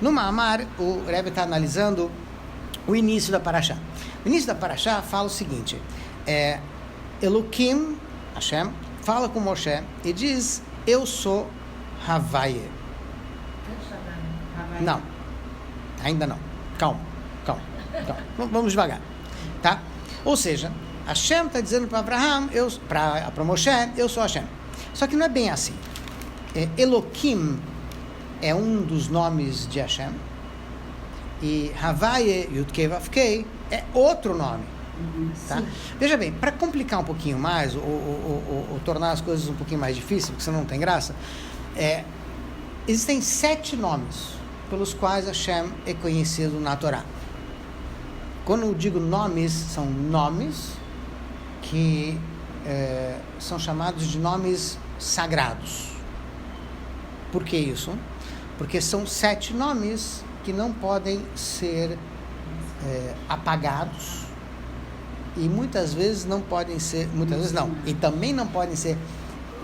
No Ma'amar, o Rebbe está analisando o início da Parashá. O início da Parashá fala o seguinte, Elokim, Hashem, fala com Moshe e diz, eu sou Havaye. Não, ainda não. Calma. Vamos devagar, tá? Ou seja, Hashem está dizendo para Abraham, para Moshe, eu sou Hashem. Só que não é bem assim. Elokim é um dos nomes de Hashem e Havaye, Yud-Kei Vav-Kei, é outro nome. Tá? Veja bem, para complicar um pouquinho mais, ou tornar as coisas um pouquinho mais difíceis, porque senão não tem graça, existem 7 nomes pelos quais Hashem é conhecido na Torá. Quando eu digo nomes, são nomes que são chamados de nomes sagrados. Por que isso? Porque são 7 nomes que não podem ser apagados e muitas vezes não podem ser, e também não podem ser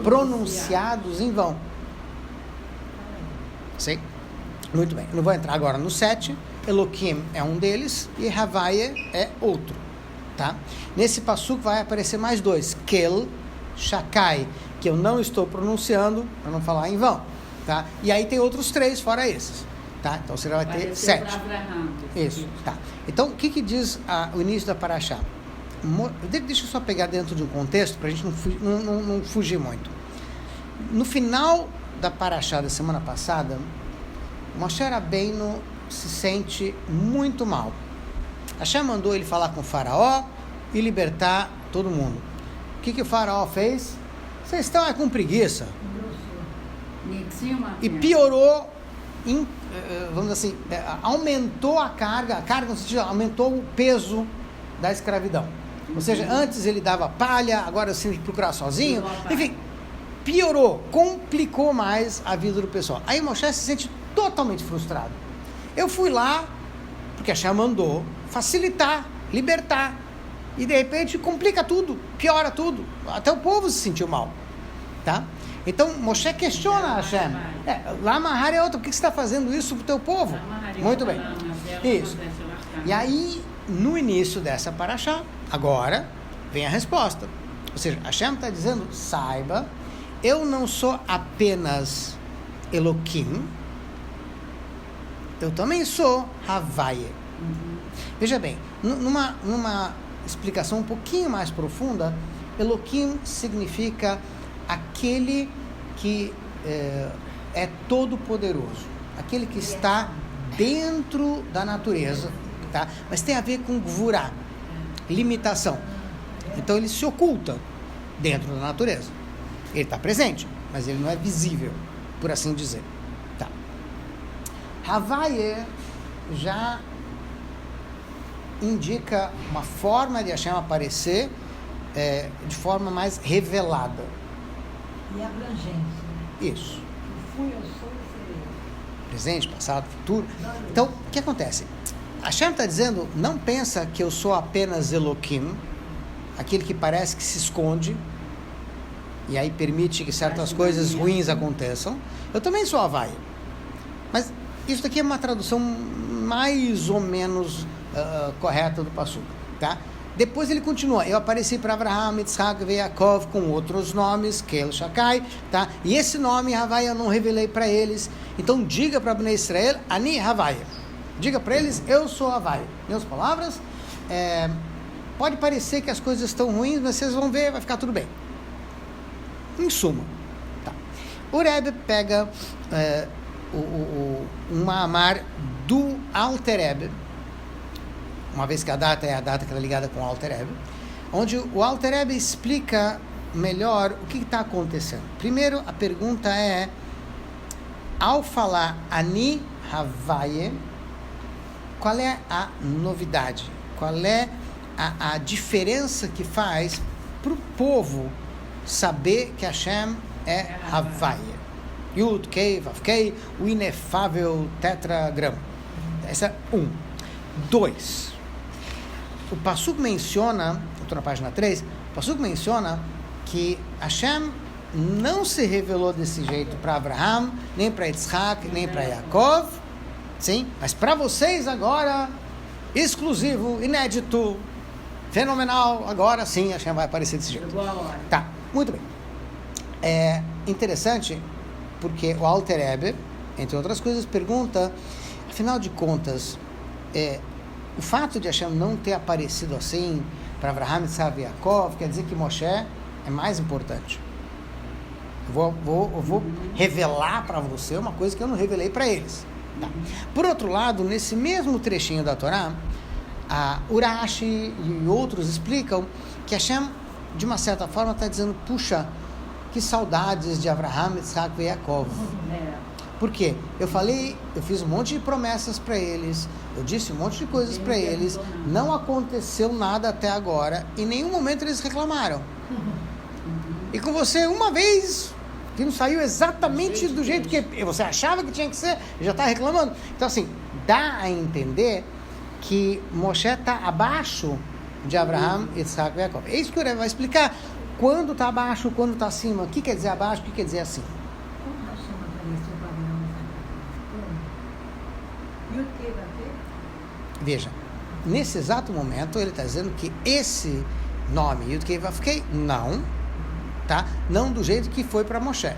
pronunciados em vão. Sim? Muito bem, não vou entrar agora no 7. Elokim é um deles e Havaye é outro, tá? Nesse passuco vai aparecer mais 2, Kel, Shakai, que eu não estou pronunciando para não falar em vão, tá? E aí tem outros 3 fora esses, tá? Então você vai ter 7. Isso, tá? Então o que diz o início da Parashá? Deixa eu só pegar dentro de um contexto para a gente não fugir muito. No final da Parashá da semana passada, Moshe Rabbeinu se sente muito mal. Hashem mandou ele falar com o faraó e libertar todo mundo. O que o faraó fez? Vocês estão com preguiça. E piorou, vamos dizer assim, aumentou a carga no sentido, aumentou o peso da escravidão. Ou seja, antes ele dava palha, agora você tem que procurar sozinho. Enfim, piorou, complicou mais a vida do pessoal. Aí Moshe se sente totalmente frustrado. Eu fui lá, porque a Hashem mandou facilitar, libertar, e de repente complica tudo, piora tudo, até o povo se sentiu mal, tá? Então Moshe questiona a Hashem, lá Mahar é outro, por que você está fazendo isso para o teu povo? Muito bem, isso. E aí, no início dessa Parashá, agora vem a resposta, ou seja, Hashem está dizendo, saiba, eu não sou apenas Elokim, eu também sou Havaye. Veja bem, numa explicação um pouquinho mais profunda, Elokim significa aquele que é todo-poderoso, aquele que está dentro da natureza, tá? Mas tem a ver com Gvurá, limitação. Então ele se oculta dentro da natureza. Ele está presente, mas ele não é visível, por assim dizer. Havaye já indica uma forma de Hashem aparecer de forma mais revelada. E abrangência. Isso. Eu fui, eu sou e serei. Presente, passado, futuro. Então, o que acontece? Hashem está dizendo, não pensa que eu sou apenas Elokim, aquele que parece que se esconde, e aí permite que certas coisas ruins aconteçam. Eu também sou Havaye. Mas isso daqui é uma tradução mais ou menos correta do passuco, tá? Depois ele continua, eu apareci para Abraham, Yitzhak e Yaakov com outros nomes, Kel, Shakai, tá? E esse nome, Havaye, eu não revelei para eles. Então diga para Bnei Israel, Ani Havaye. Diga para eles, eu sou Havaye. Em outras palavras, pode parecer que as coisas estão ruins, mas vocês vão ver, vai ficar tudo bem. Em suma, tá? O Rebbe pega um Ma'amar do Alter Rebbe, uma vez que a data é a data que está ligada com o Alter Rebbe, onde o Alter Rebbe explica melhor o que está acontecendo. Primeiro, a pergunta é, ao falar Ani Havaye, qual é a novidade? Qual é a diferença que faz para o povo saber que Hashem é Havaye? Yud, Kei, Vav, Kei, o inefável tetragrama. Essa é 1. 2. O Passuco menciona, estou na página 3, o Passuco menciona que Hashem não se revelou desse jeito para Abraham, nem para Yitzhak, nem para Yaakov, Sim, mas para vocês agora, exclusivo, inédito, fenomenal, agora sim a Hashem vai aparecer desse jeito. Chegou a hora. Tá, muito bem. É interessante porque o Alter Rebbe, entre outras coisas, pergunta, afinal de contas, o fato de Hashem não ter aparecido assim para Avraham, Yitzhak e Yaakov, quer dizer que Moshe é mais importante. Eu vou revelar para você uma coisa que eu não revelei para eles. Tá. Por outro lado, nesse mesmo trechinho da Torá, Urashi e outros explicam que Hashem, de uma certa forma, está dizendo, puxa, que saudades de Avraham, Yitzhak e Yaakov. Por quê? Eu fiz um monte de promessas para eles, eu disse um monte de coisas para eles, não aconteceu nada até agora, em nenhum momento eles reclamaram. E com você, uma vez, que não saiu exatamente do jeito que você achava que tinha que ser, já está reclamando. Então, assim, dá a entender que Moshe está abaixo de Avraham, Yitzhak e Yaakov. É isso que o Rebbe vai explicar. Quando está abaixo, quando está acima. O que quer dizer abaixo, o que quer dizer acima? Como Hashem apareceu para Abraão? E o que vai ter? Veja, nesse exato momento ele está dizendo que esse nome, Yud-Kei Vav-Kei, não do jeito que foi para Moshe,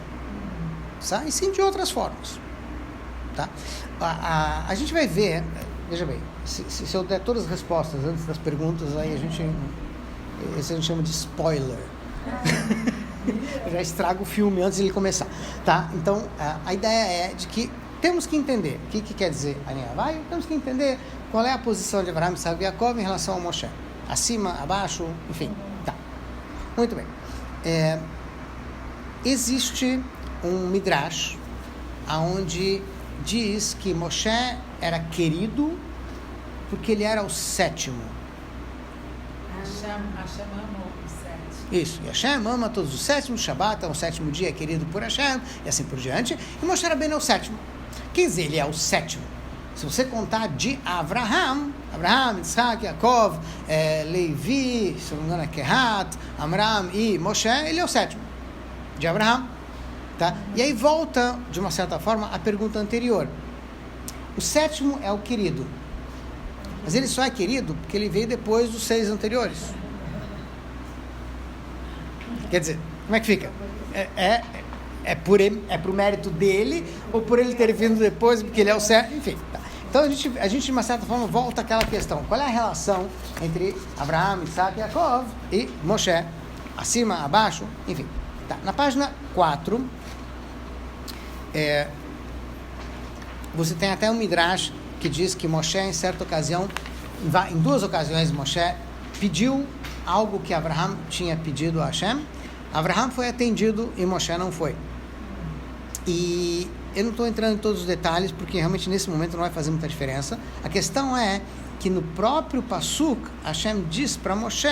tá? E sim de outras formas, tá? A gente vai ver, veja bem, se eu der todas as respostas antes das perguntas, aí a gente chama de spoiler. Eu já estrago o filme antes de ele começar, tá? Então, a ideia é de que temos que entender o que quer dizer Aniavai, temos que entender qual é a posição de Avraham, Yitzhak e Yaakov em relação ao Moshe. Acima, abaixo, enfim, tá. Muito bem. Existe um Midrash onde diz que Moshe era querido porque ele era o sétimo. Hashem amou o sétimo. Isso, e Hashem ama todos os sétimos, Shabbat é o sétimo dia querido por Hashem, e assim por diante, e Moshe Rabbeinu é o sétimo. Quer dizer, ele é o sétimo. Se você contar de Avraham, Yitzhak, Yaakov, Levi, se não me engano é Kehat, Amram e Moshe, ele é o sétimo de Avraham. Tá? E aí volta, de uma certa forma, a pergunta anterior. O sétimo é o querido. Mas ele só é querido porque ele veio depois dos 6 anteriores. Quer dizer, como é que fica? É por mérito dele ou por ele ter vindo depois porque ele é o sétimo? Enfim, tá. Então a gente, de uma certa forma, volta àquela questão. Qual é a relação entre Avraham, Yitzhak e Yaakov e Moshe? Acima, abaixo, enfim. Tá. Na página 4, você tem até um Midrash que diz que Moshe, em certa ocasião, em 2 ocasiões, Moshe pediu algo que Avraham tinha pedido a Hashem. Avraham foi atendido e Moshe não foi. E eu não estou entrando em todos os detalhes, porque realmente nesse momento não vai fazer muita diferença. A questão é que no próprio Passuk, Hashem diz para Moshe,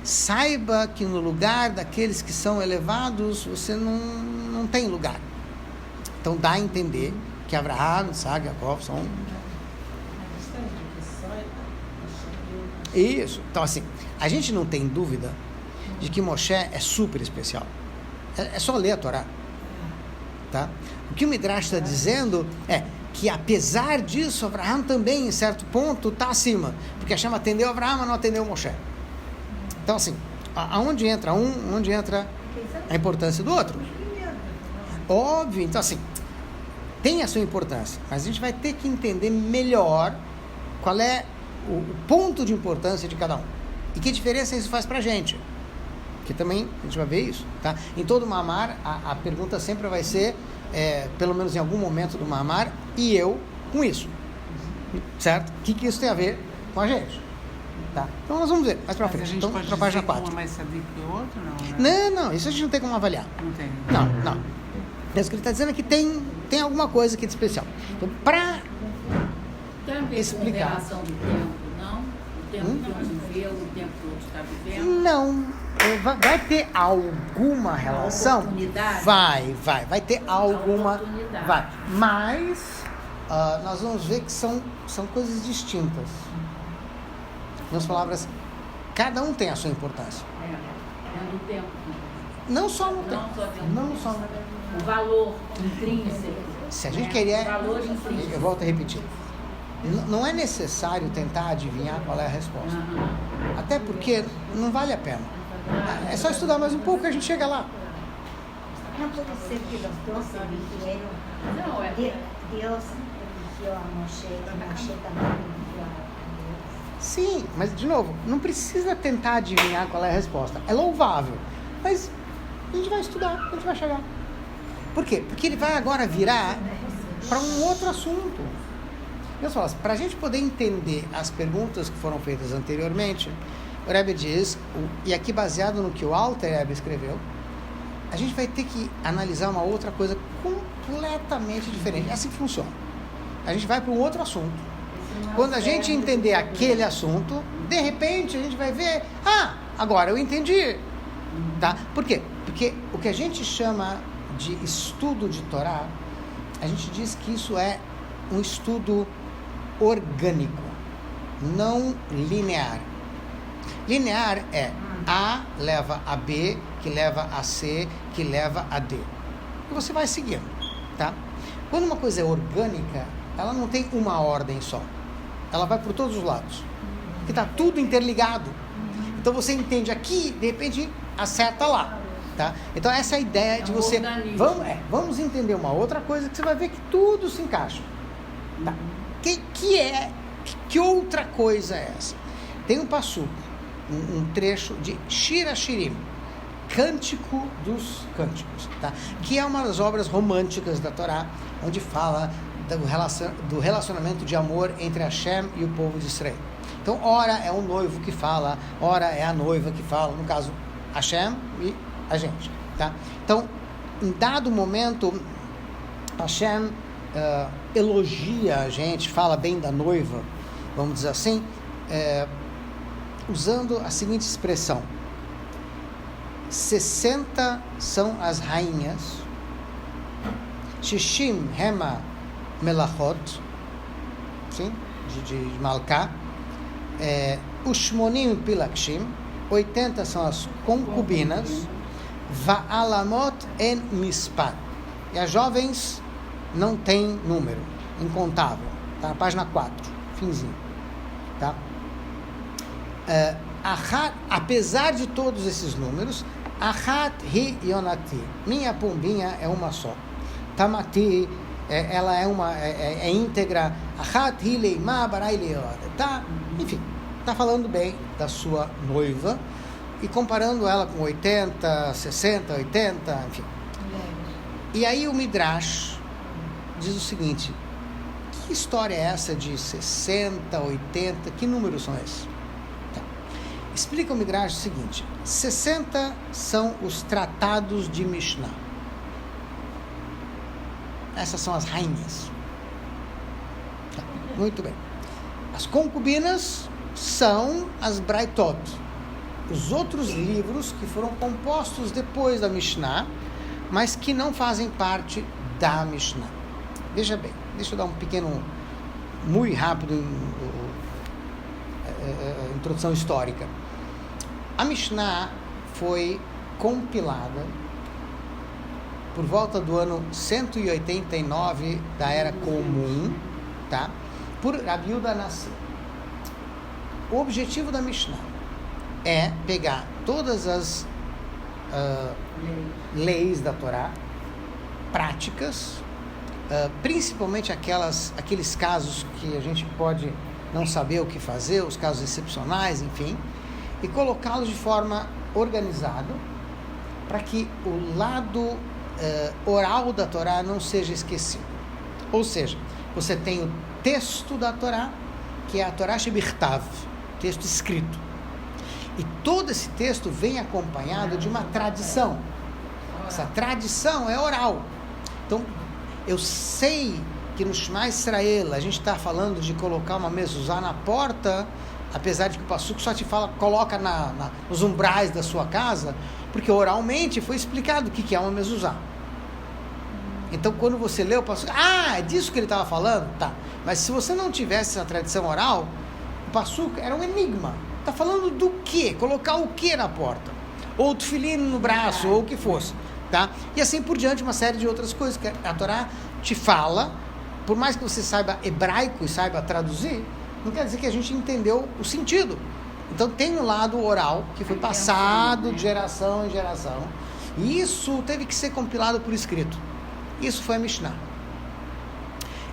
saiba que no lugar daqueles que são elevados, você não tem lugar. Então dá a entender que Avraham, Yitzhak, Yaakov são... Isso. Então assim, a gente não tem dúvida de que Moshe é super especial. É só ler a Torá. Tá? O que o Midrash está dizendo é que, apesar disso, Avraham também, em certo ponto, está acima. Porque Hashem atendeu Avraham, mas não atendeu Moshe. Então, assim, aonde entra um, onde entra a importância do outro? Óbvio. Então, assim, tem a sua importância, mas a gente vai ter que entender melhor qual é o ponto de importância de cada um. E que diferença isso faz para a gente. Que também a gente vai ver isso, tá? Em todo Mamar, a pergunta sempre vai ser, pelo menos em algum momento do Mamar, e eu com isso, certo? O que isso tem a ver com a gente, tá? Então nós vamos ver mais pra frente. Então, para a página 4. Um é mais sadio que o outro, não, né? Não, isso a gente não tem como avaliar. Não tem. Não. Mas o que ele está dizendo é que tem alguma coisa aqui de especial. Então, para explicar... Tem a ver com relação do tempo, não? O tempo que um viveu, o tempo que o outro está vivendo? Não. Vai ter alguma relação? Oportunidade? Vai ter alguma. Oportunidade. Vai. Mas nós vamos ver que são coisas distintas. Nas palavras, cada um tem a sua importância. No tempo. Não só no tempo. O valor intrínseco. Se a gente querer, Valor intrínseco. eu volto a repetir, não é necessário tentar adivinhar qual é a resposta. Até porque não vale a pena. É só estudar mais um pouco que a gente chega lá. No puede ser que los 12 dijeron, Não, é. Dios eligió a Moshe, y Moshe también eligió a Dios. Sim, mas de novo, não precisa tentar adivinhar qual é a resposta. É louvável, mas a gente vai estudar, a gente vai chegar. Por quê? Porque ele vai agora virar para um outro assunto. Meus irmãos, para a gente poder entender as perguntas que foram feitas anteriormente, o Rebbe diz, e aqui baseado no que o Alter Rebbe escreveu, a gente vai ter que analisar uma outra coisa completamente diferente. É assim que funciona. A gente vai para um outro assunto. Quando a gente entender aquele assunto, de repente a gente vai ver, agora eu entendi. Tá? Por quê? Porque o que a gente chama de estudo de Torá, a gente diz que isso é um estudo orgânico, não linear. Linear é A leva a B, que leva a C, que leva a D. E você vai seguindo, tá? Quando uma coisa é orgânica, ela não tem uma ordem só. Ela vai por todos os lados. Porque está tudo interligado. Então você entende aqui, de repente acerta lá, tá? Então essa é a ideia de você... Vamos entender uma outra coisa que você vai ver que tudo se encaixa. Tá? Que outra coisa é essa? Tem um passuco, um trecho de Shir HaShirim, Cântico dos Cânticos, tá? Que é uma das obras românticas da Torá, onde fala do relacionamento de amor entre Hashem e o povo de Israel. Então, ora é o noivo que fala, ora é a noiva que fala, no caso, Hashem e a gente, tá? Então, em dado momento, Hashem elogia a gente, fala bem da noiva, vamos dizer assim, usando a seguinte expressão: 60 são as rainhas, Shishim Hema Melachot, sim, de Malká, Ushmonim Pilakshim, 80 são as concubinas, Va'alamot en Mispat, e as jovens não tem número, incontável, tá na página 4, finzinho, tá? Apesar de todos esses números, Achat Hi Yonati, minha pombinha é uma só, Tamati, ela é íntegra, Achat Hi Leimá Barai Leoda, tá? Enfim, tá falando bem da sua noiva e comparando ela com 80, 60, 80, enfim. E aí o Midrash diz o seguinte: que história é essa de 60, 80, que números são esses? Tá. Explica o Midrash o seguinte: 60 são os tratados de Mishnah. Essas são as rainhas. Tá. Muito bem. As concubinas são as Braitot, os outros livros que foram compostos depois da Mishnah, mas que não fazem parte da Mishnah. Veja bem, deixa eu dar um pequeno, muito rápido, introdução histórica. A Mishnah foi compilada por volta do ano 189 da Era Comum, tá? Por Rabi Yehuda Nassi. O objetivo da Mishnah é pegar todas as leis da Torá, práticas, principalmente aqueles casos que a gente pode não saber o que fazer, os casos excepcionais, enfim, e colocá-los de forma organizada para que o lado oral da Torá não seja esquecido. Ou seja, você tem o texto da Torá, que é a Torá Shebichtav, texto escrito. E todo esse texto vem acompanhado de uma tradição. Essa tradição é oral. Então, eu sei que no Shema Israel a gente está falando de colocar uma mezuzá na porta, apesar de que o passuco só te fala, coloca nos umbrais da sua casa, porque oralmente foi explicado o que é uma mezuzá. Então, quando você lê o passuco, é disso que ele estava falando? Tá. Mas se você não tivesse essa tradição oral, o passuco era um enigma. Está falando do quê? Colocar o quê na porta? Ou o tefilin no braço, ou o que fosse. Tá? E assim por diante, uma série de outras coisas que a Torá te fala, por mais que você saiba hebraico e saiba traduzir, não quer dizer que a gente entendeu o sentido. Então tem um lado oral que foi passado de geração em geração. E isso teve que ser compilado por escrito. Isso foi a Mishnah.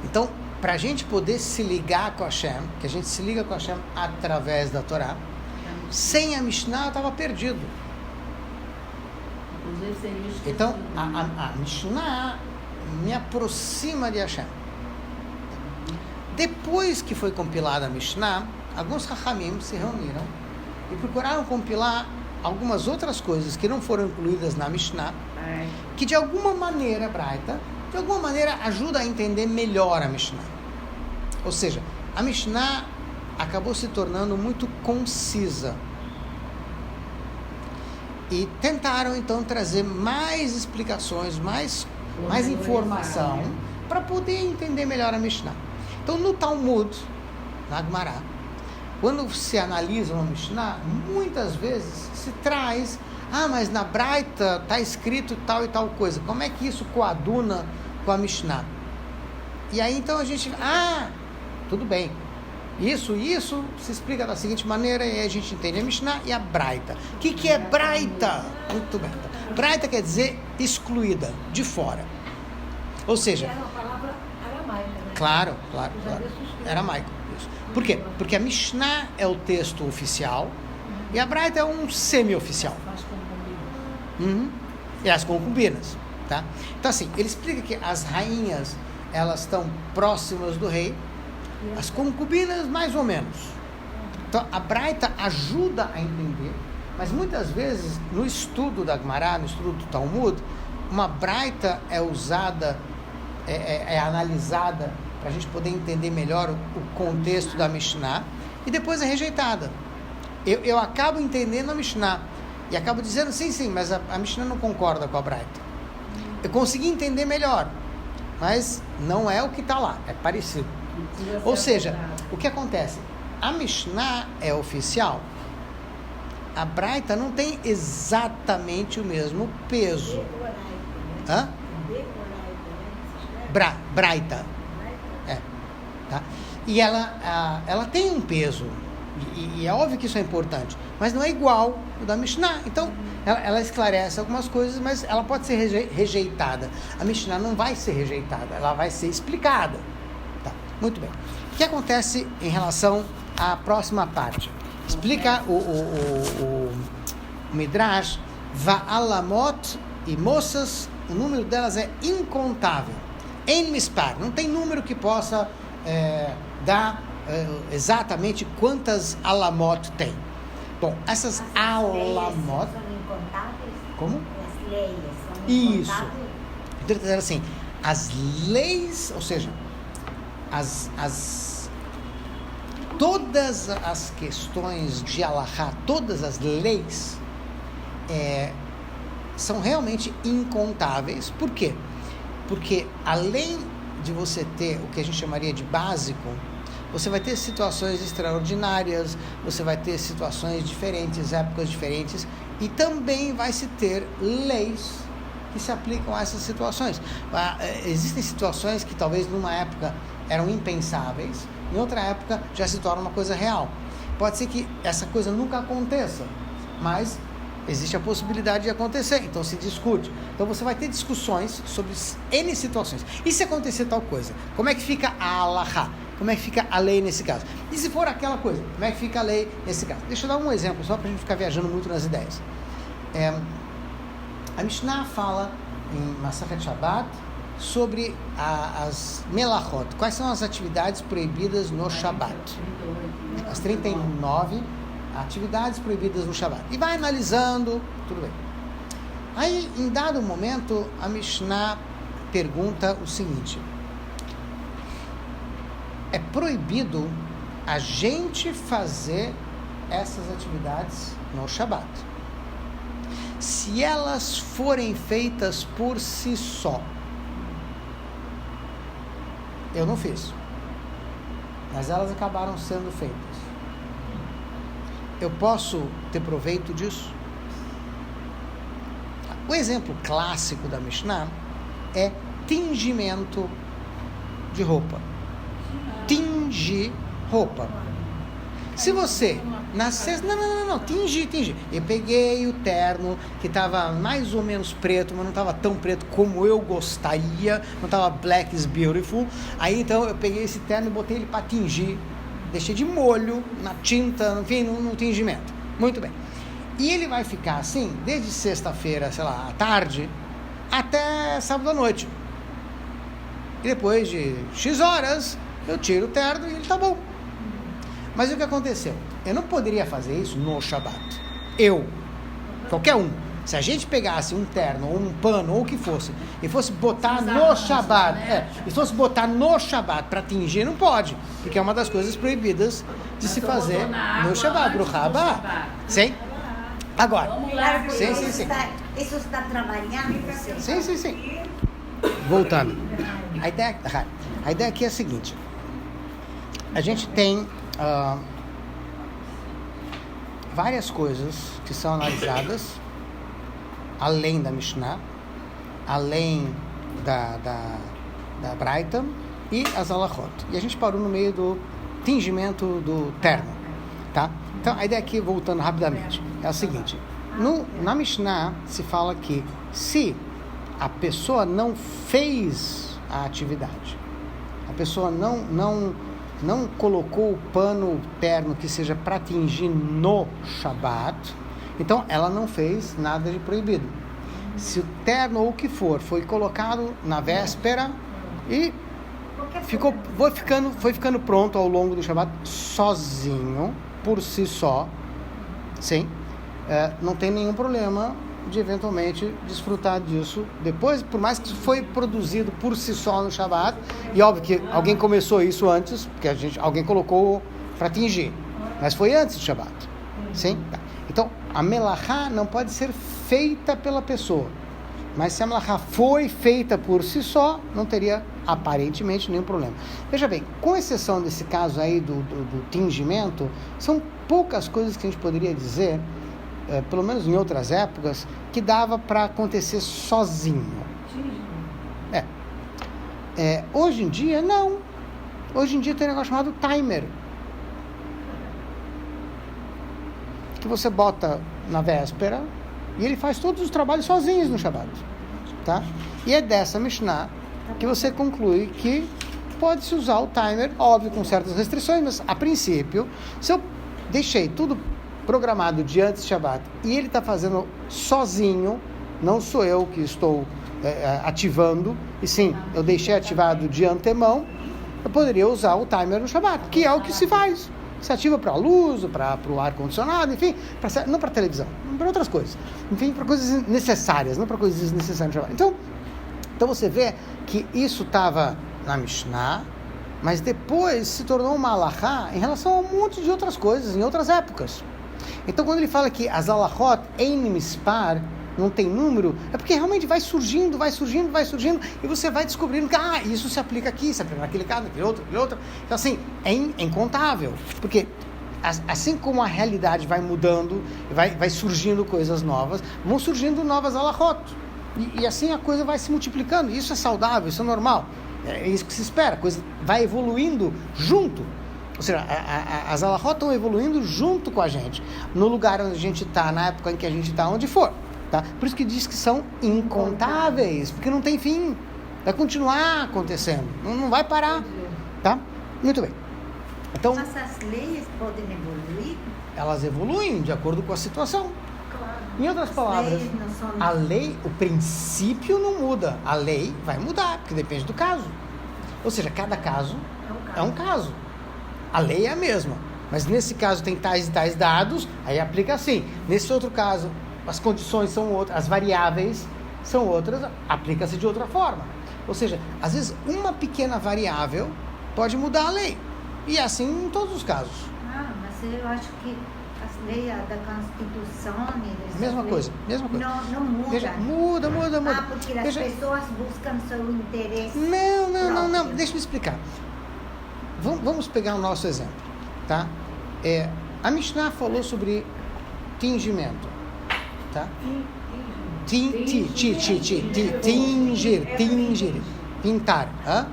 Então, para a gente poder se ligar com Hashem, que a gente se liga com Hashem através da Torá, sem a Mishnah eu estava perdido. Então, a Mishnah me aproxima de Hashem. Depois que foi compilada a Mishnah, alguns Chachamim se reuniram e procuraram compilar algumas outras coisas que não foram incluídas na Mishnah, que de alguma maneira, Braita, de alguma maneira ajuda a entender melhor a Mishnah. Ou seja, a Mishnah acabou se tornando muito concisa. E tentaram, então, trazer mais explicações, mais informação, para poder entender melhor a Mishnah. Então, no Talmud, na Gemara, quando se analisa uma Mishnah, muitas vezes se traz, mas na Braita está escrito tal e tal coisa. Como é que isso coaduna com a Mishnah? E aí, então, a gente, tudo bem. Isso se explica da seguinte maneira, e aí a gente entende a Mishnah e a Braita. O que é Braita? Muito bem. Braita quer dizer excluída, de fora. Ou seja... Era uma palavra aramaica, né? Claro. Aramaico. Isso. Por quê? Porque a Mishnah é o texto oficial e a Braita é um semi-oficial. E as concubinas. Tá? Então, assim, ele explica que as rainhas, elas estão próximas do rei, as concubinas, mais ou menos. Então, a Braita ajuda a entender, mas muitas vezes, no estudo da Gemara, no estudo do Talmud, uma Braita é usada, é analisada, para a gente poder entender melhor o contexto da Mishnah, e depois é rejeitada. Eu acabo entendendo a Mishnah, e acabo dizendo, sim, mas a Mishnah não concorda com a Braita. Eu consegui entender melhor, mas não é o que está lá, é parecido. Ou seja, o que acontece? A Mishnah é oficial, a Braita não tem exatamente o mesmo peso. Braita. Tá? E ela tem um peso, e é óbvio que isso é importante, mas não é igual o da Mishnah. Então, ela esclarece algumas coisas, mas ela pode ser rejeitada. A Mishnah não vai ser rejeitada, ela vai ser explicada. Tá, muito bem. O que acontece em relação à próxima parte? Explica o Midrash, Va'alamot e moças, o número delas é incontável. Em Mispar, não tem número que possa dar exatamente quantas alamot tem. Bom, essas alamot... São incontáveis? Como? As leis são Isso. incontáveis? Então, dizer assim, as leis, ou seja, todas as questões de Alahá, todas as leis são realmente incontáveis. Por quê? Porque além de você ter o que a gente chamaria de básico, você vai ter situações extraordinárias, você vai ter situações diferentes, épocas diferentes, e também vai se ter leis que se aplicam a essas situações. Existem situações que talvez numa época eram impensáveis, em outra época já se torna uma coisa real. Pode ser que essa coisa nunca aconteça, mas existe a possibilidade de acontecer, então se discute. Então você vai ter discussões sobre N situações. E se acontecer tal coisa? Como é que fica a Alahá? Como é que fica a lei nesse caso? E se for aquela coisa? Como é que fica a lei nesse caso? Deixa eu dar um exemplo, só para a gente ficar viajando muito nas ideias. A Mishnah fala em Masachet Shabbat sobre as melachot. Quais são as atividades proibidas no Shabbat? As 39 atividades proibidas no Shabbat. E vai analisando, tudo bem. Aí, em dado momento, a Mishnah pergunta o seguinte: é proibido a gente fazer essas atividades no Shabbat se elas forem feitas por si só. Eu não fiz, mas elas acabaram sendo feitas. Eu posso ter proveito disso? O exemplo clássico da Mishnah é tingimento de roupa. Tingir roupa. Se você, na sexta... Não, tingir. Eu peguei o terno, que estava mais ou menos preto, mas não estava tão preto como eu gostaria, não estava black is beautiful. Aí, então, eu peguei esse terno e botei ele para tingir. Deixei de molho, na tinta, enfim, no tingimento. Muito bem. E ele vai ficar assim, desde sexta-feira, sei lá, à tarde, até sábado à noite. E depois de X horas, eu tiro o terno e ele tá bom. Mas o que aconteceu? Eu não poderia fazer isso no Shabat. Qualquer um. Se a gente pegasse um terno, ou um pano, ou o que fosse, e fosse botar no Shabat, e fosse botar no Shabat para tingir, não pode. Porque é uma das coisas proibidas de se fazer no Shabat. Pro Rabá. Sim? Agora. Sim. Isso está trabalhando você? Sim. Voltando. A ideia aqui é a seguinte. A gente tem várias coisas que são analisadas além da Mishnah, além da Braita e as Halachot. E a gente parou no meio do tingimento do terno, tá? Então, a ideia aqui, voltando rapidamente, é a seguinte. Na Mishnah se fala que se a pessoa não fez a atividade, a pessoa não colocou o pano terno que seja para tingir no Shabat, então ela não fez nada de proibido. Se o terno ou o que for foi colocado na véspera e foi ficando pronto ao longo do Shabat sozinho, por si só, sim, não tem nenhum problema de eventualmente desfrutar disso depois, por mais que foi produzido por si só no Shabat, e óbvio que alguém começou isso antes, porque alguém colocou para tingir, mas foi antes do Shabat, sim? Então, a melachá não pode ser feita pela pessoa, mas se a melachá foi feita por si só, não teria aparentemente nenhum problema. Veja bem, com exceção desse caso aí do tingimento, são poucas coisas que a gente poderia dizer, pelo menos em outras épocas, que dava para acontecer sozinho. Hoje em dia, não. Hoje em dia tem um negócio chamado timer, que você bota na véspera e ele faz todos os trabalhos sozinhos no Shabbat, tá? E é dessa Mishnah que você conclui que pode-se usar o timer, óbvio, com certas restrições, mas a princípio, se eu deixei tudo programado de antes do Shabbat e ele está fazendo sozinho, não sou eu que estou ativando, e sim, eu deixei ativado de antemão, eu poderia usar o timer no Shabbat, que é o que se faz. Se ativa para a luz, para o ar-condicionado, enfim, não para televisão, para outras coisas. Enfim, para coisas necessárias, não para coisas desnecessárias no Shabbat. Então você vê que isso estava na Mishnah, mas depois se tornou uma halachá em relação a um monte de outras coisas, em outras épocas. Então, quando ele fala que as halachot em mispar não tem número, é porque realmente vai surgindo, e você vai descobrindo que, isso se aplica aqui, se aplica naquele caso, naquele outro. Então, assim, é incontável, porque assim como a realidade vai mudando, vai surgindo coisas novas, vão surgindo novas halachot, e assim a coisa vai se multiplicando. Isso é saudável, isso é normal, é isso que se espera, a coisa vai evoluindo junto. Ou seja, as halachot estão evoluindo junto com a gente, no lugar onde a gente está, na época em que a gente está, onde for. Tá? Por isso que diz que são incontáveis, porque não tem fim, vai continuar acontecendo, não vai parar, tá? Muito bem. Então, mas as leis podem evoluir? Elas evoluem de acordo com a situação. Claro. Em outras palavras, a lei, o princípio não muda, a lei vai mudar, porque depende do caso. Ou seja, cada caso é um caso. A lei é a mesma, mas nesse caso tem tais e tais dados, aí aplica assim. Nesse outro caso, as condições são outras, as variáveis são outras, aplica-se de outra forma. Ou seja, às vezes uma pequena variável pode mudar a lei. E é assim em todos os casos. Mas eu acho que as leis da Constituição... Mesma coisa. Não muda. Veja, muda. Porque as pessoas buscam seu interesse. Não. Deixa eu explicar. Vamos pegar o nosso exemplo, tá? A Mishnah falou sobre tingimento. Tá? Tingir. Pintar. Hã?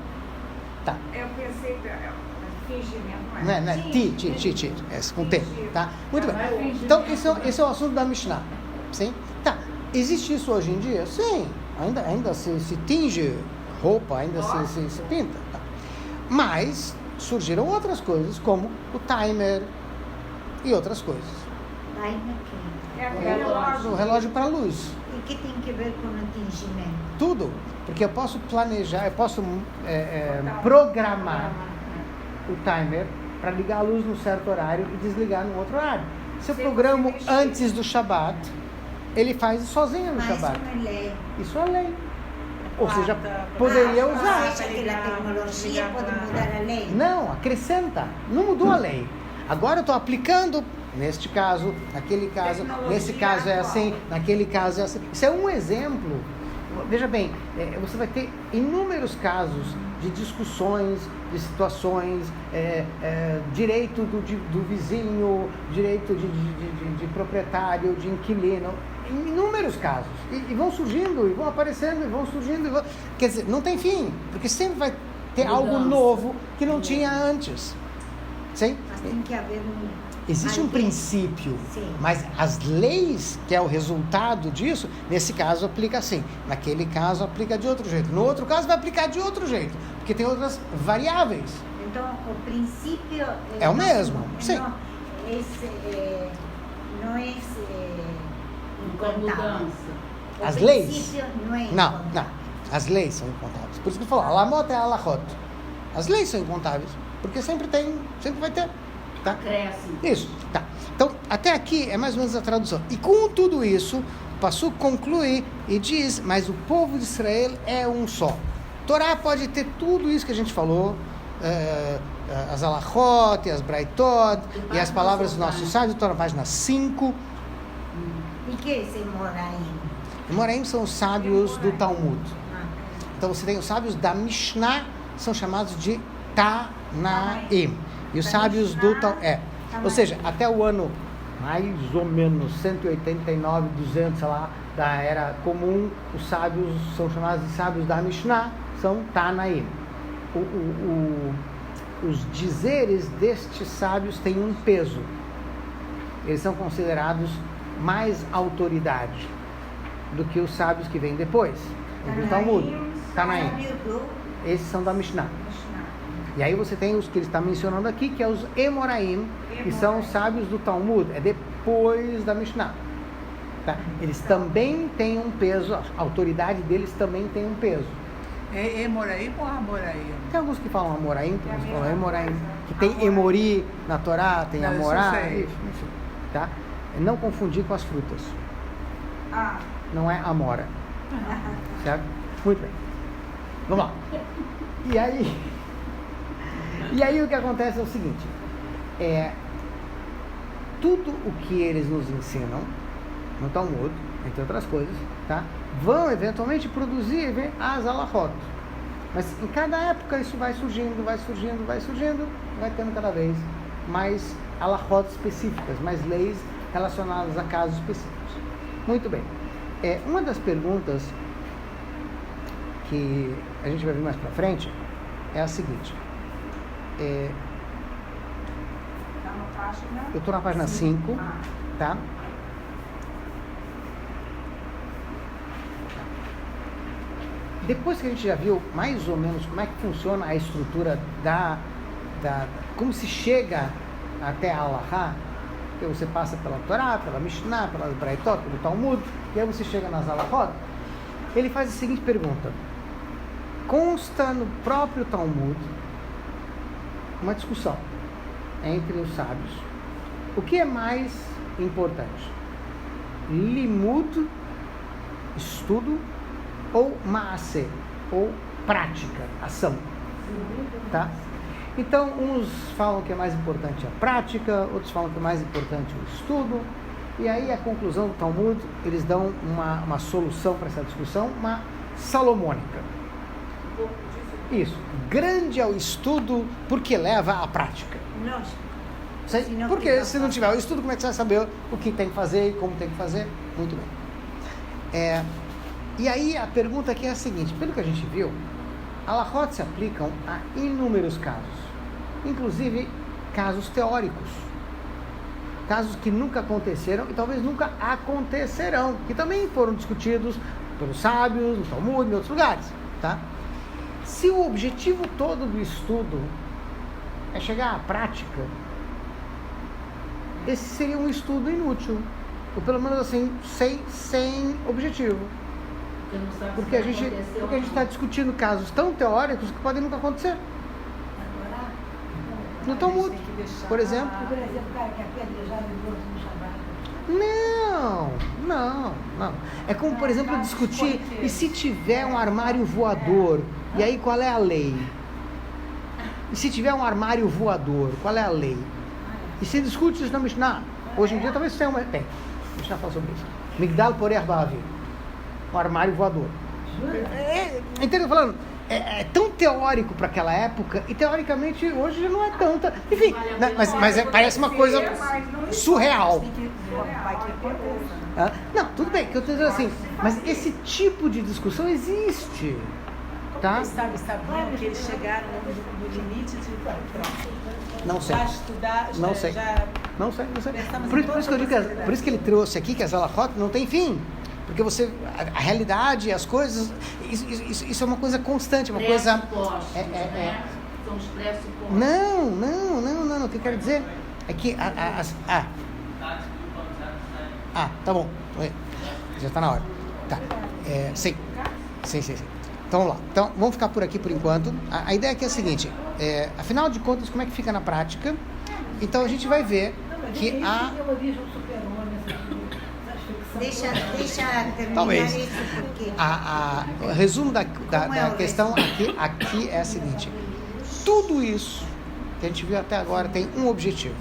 Tá. Eu pensei, fingimento, Não é? Ti. É com T. Tá? Muito bem. Então, esse é o assunto da Mishnah. Sim? Tá. Existe isso hoje em dia? Sim. Ainda se tinge roupa, ainda se pinta. Tá? Mas surgiram outras coisas, como o timer e outras coisas. Timer quê? É aquele relógio. O relógio para luz. E que tem que ver com o tingimento? Tudo. Porque eu posso planejar, eu posso programar o timer para ligar a luz num certo horário e desligar no outro horário. Se eu programo antes do Shabat, ele faz sozinho no Shabat. Mas isso não é lei. Isso é lei. Ou seja, poderia usar. Você acha que a tecnologia pode mudar a lei? Não, acrescenta. Não mudou a lei. Agora eu estou aplicando, neste caso, naquele caso, nesse caso é assim, naquele caso é assim. Isso é um exemplo. Veja bem, você vai ter inúmeros casos de discussões, de situações, direito do vizinho, direito de proprietário, de inquilino, inúmeros casos. E vão surgindo, e vão aparecendo, e vão surgindo. Quer dizer, não tem fim, porque sempre vai ter algo novo que não tinha antes. Sim? Mas tem que haver Existe um princípio, Sim. mas as leis, que é o resultado disso, nesse caso aplica assim, naquele caso aplica de outro jeito, no outro caso vai aplicar de outro jeito, porque tem outras variáveis. Então, o princípio É o mesmo, sim. Não é Com incontável. mudança. O As leis? princípio não é Não, incontável. não, as leis são incontáveis. Por isso que eu falo, alamot é alahot. As leis são incontáveis, porque sempre vai ter. Tá? Cresce. Isso, tá. Então, até aqui é mais ou menos a tradução. E com tudo isso, o Passuco conclui e diz, mas o povo de Israel é um só. Torá pode ter tudo isso que a gente falou, as alachot, as braitot, e as palavras dos nossos sábios, estou na página 5. E que é esse Moraim? Moraim são os sábios do Talmud. Ah, Então, você tem os sábios da Mishnah, são chamados de Tanaim. E os sábios do Talmud. Ou seja, até o ano mais ou menos 189, 200, sei lá, da Era Comum, os sábios são chamados de sábios da Mishnah, são Tanaim. Os dizeres destes sábios têm um peso. Eles são considerados mais autoridade do que os sábios que vêm depois. Do Talmud. Tanaim. Esses são da Mishnah. E aí você tem os que ele está mencionando aqui, que é os Emoraim, que são os sábios do Talmud, é depois da Mishnah. Tá? Eles também têm um peso, a autoridade deles também tem um peso. É Emoraim ou Amoraim? Tem alguns que falam Amoraim, tem alguns que falam Emoraim, que tem Emori na Torá, tem Não, Amorá, isso eu sei. enfim, tá? Não confundir com as frutas, Ah, não é Amora, certo? Muito bem, vamos lá. E aí o que acontece é o seguinte, tudo o que eles nos ensinam no Talmud, entre outras coisas, tá? Vão eventualmente produzir as alahot. Mas em cada época isso vai surgindo, vai tendo cada vez mais alahot específicas, mais leis relacionadas a casos específicos. Muito bem. Uma das perguntas que a gente vai ver mais pra frente é a seguinte. tá na página. Eu estou na página 5, tá? Depois que a gente já viu mais ou menos como é que funciona a estrutura como se chega até a Alahá, que você passa pela Torá, pela Mishnah, pela Braitot, pelo Talmud, e aí você chega nas Alahot, ele faz a seguinte pergunta. Consta no próprio Talmud uma discussão entre os sábios. O que é mais importante? Limud, estudo, ou maaseh, ou prática, ação. Tá? Então, uns falam que é mais importante a prática, outros falam que é mais importante o estudo, e aí a conclusão do Talmud, eles dão uma solução para essa discussão, uma salomônica. Isso, grande é o estudo porque leva à prática. Lógico. Porque se não tiver o estudo, como é que você vai saber o que tem que fazer e como tem que fazer? Muito bem. E aí a pergunta aqui é a seguinte, pelo que a gente viu, Halachot se aplicam a inúmeros casos, inclusive casos teóricos, casos que nunca aconteceram e talvez nunca acontecerão, que também foram discutidos pelos sábios, no Talmud, em outros lugares, tá? Se o objetivo todo do estudo é chegar à prática, esse seria um estudo inútil, ou pelo menos assim, sem objetivo. Porque a gente está discutindo casos tão teóricos que podem nunca acontecer. No Talmud, por exemplo. Por exemplo, o cara que é apedrejado e morto no Shabbat. Não. É como, por exemplo, discutir, e se tiver um armário voador, e aí qual é a lei? E se tiver um armário voador, qual é a lei? E se discute isso na Mishnah? Hoje em dia talvez tenha uma... Tem, a Mishnah fala sobre isso. Migdal Poreh Ba'avir. Um armário voador. Entendeu? Falando, é tão teórico para aquela época, e teoricamente hoje já não é tanta. Enfim, mas parece uma coisa surreal. Não, tudo bem, que eu estou dizendo assim, mas esse tipo de discussão existe. Tá? Sabe que eles chegaram no limite de pronto. Não sei. Já estudar, não sei. Não sei. Por isso que eu digo por isso que ele trouxe aqui que as halachot não tem fim. Porque a realidade, as coisas, isso é uma coisa constante, uma coisa... São os pressupostos. Não, o que eu quero dizer é que tá bom, já está na hora. Tá, sim. Então vamos lá. Então vamos ficar por aqui por enquanto. A ideia aqui é a seguinte, afinal de contas, como é que fica na prática? Então a gente vai ver que a... Deixa terminar Talvez. isso, porque... O resumo da questão aqui é a seguinte. Tudo isso que a gente viu até agora tem um objetivo,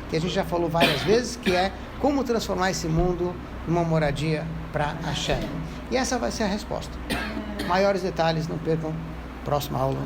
que a gente já falou várias vezes, que é como transformar esse mundo numa moradia para Hashem. E essa vai ser a resposta. Maiores detalhes, não percam. Próxima aula.